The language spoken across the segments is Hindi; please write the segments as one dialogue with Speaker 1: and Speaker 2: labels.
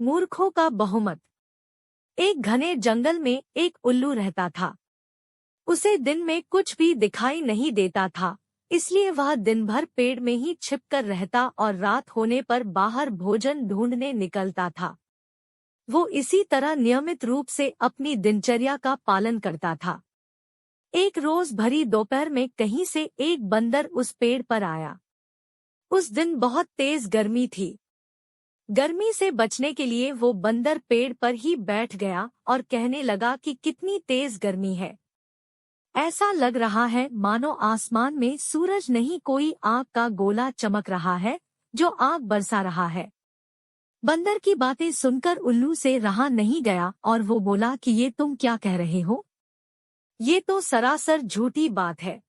Speaker 1: मूर्खों का बहुमत। एक घने जंगल में एक उल्लू रहता था। उसे दिन में कुछ भी दिखाई नहीं देता था, इसलिए वह दिन भर पेड़ में ही छिपकर रहता और रात होने पर बाहर भोजन ढूंढने निकलता था। वो इसी तरह नियमित रूप से अपनी दिनचर्या का पालन करता था। एक रोज भरी दोपहर में कहीं से एक बंदर उस पेड़ पर आया। उस दिन बहुत तेज गर्मी थी। गर्मी से बचने के लिए वो बंदर पेड़ पर ही बैठ गया और कहने लगा कि कितनी तेज गर्मी है। ऐसा लग रहा है मानो आसमान में सूरज नहीं कोई आग का गोला चमक रहा है जो आग बरसा रहा है। बंदर की बातें सुनकर उल्लू से रहा नहीं गया और वो बोला कि ये तुम क्या कह रहे हो? ये तो सरासर झूठी बात है।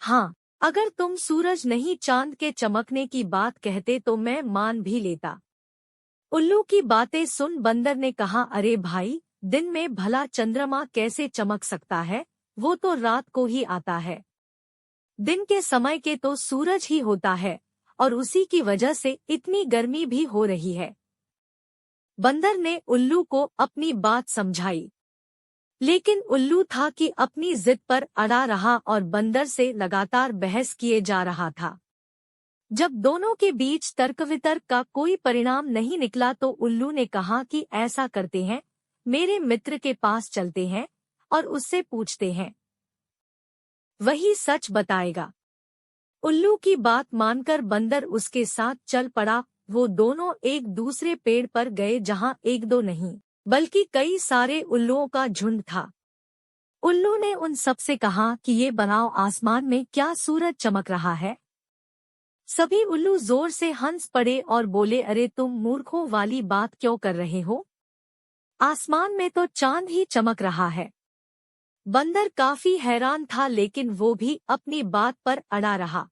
Speaker 1: हाँ, अगर तुम सूरज नहीं चांद के चमकने की बात कहते तो मैं मान भी लेता। उल्लू की बातें सुन बंदर ने कहा, अरे भाई, दिन में भला चंद्रमा कैसे चमक सकता है? वो तो रात को ही आता है। दिन के समय के तो सूरज ही होता है और उसी की वजह से इतनी गर्मी भी हो रही है। बंदर ने उल्लू को अपनी बात समझाई, लेकिन उल्लू था कि अपनी जिद पर अड़ा रहा और बंदर से लगातार बहस किए जा रहा था। जब दोनों के बीच तर्क वितर्क का कोई परिणाम नहीं निकला तो उल्लू ने कहा कि ऐसा करते हैं, मेरे मित्र के पास चलते हैं और उससे पूछते हैं, वही सच बताएगा। उल्लू की बात मानकर बंदर उसके साथ चल पड़ा। वो दोनों एक दूसरे पेड़ पर गए जहां एक दो नहीं बल्कि कई सारे उल्लुओं का झुंड था। उल्लू ने उन सबसे कहा कि ये बनाओ, आसमान में क्या सूरज चमक रहा है? सभी उल्लू जोर से हंस पड़े और बोले, अरे तुम मूर्खों वाली बात क्यों कर रहे हो? आसमान में तो चांद ही चमक रहा है। बंदर काफी हैरान था, लेकिन वो भी अपनी बात पर अड़ा रहा।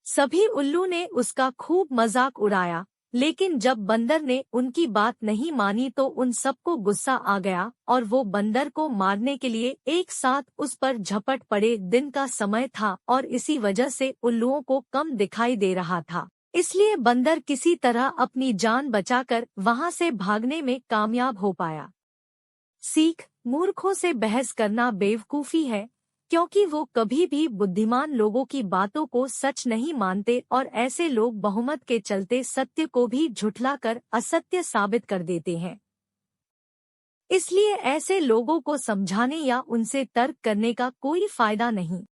Speaker 1: सभी उल्लू ने उसका खूब मजाक उड़ाया, लेकिन जब बंदर ने उनकी बात नहीं मानी तो उन सबको गुस्सा आ गया और वो बंदर को मारने के लिए एक साथ उस पर झपट पड़े। दिन का समय था और इसी वजह से उल्लुओं को कम दिखाई दे रहा था, इसलिए बंदर किसी तरह अपनी जान बचाकर वहां से भागने में कामयाब हो पाया। सीख: मूर्खों से बहस करना बेवकूफी है, क्योंकि वो कभी भी बुद्धिमान लोगों की बातों को सच नहीं मानते और ऐसे लोग बहुमत के चलते सत्य को भी झुठलाकर असत्य साबित कर देते हैं। इसलिए ऐसे लोगों को समझाने या उनसे तर्क करने का कोई फायदा नहीं।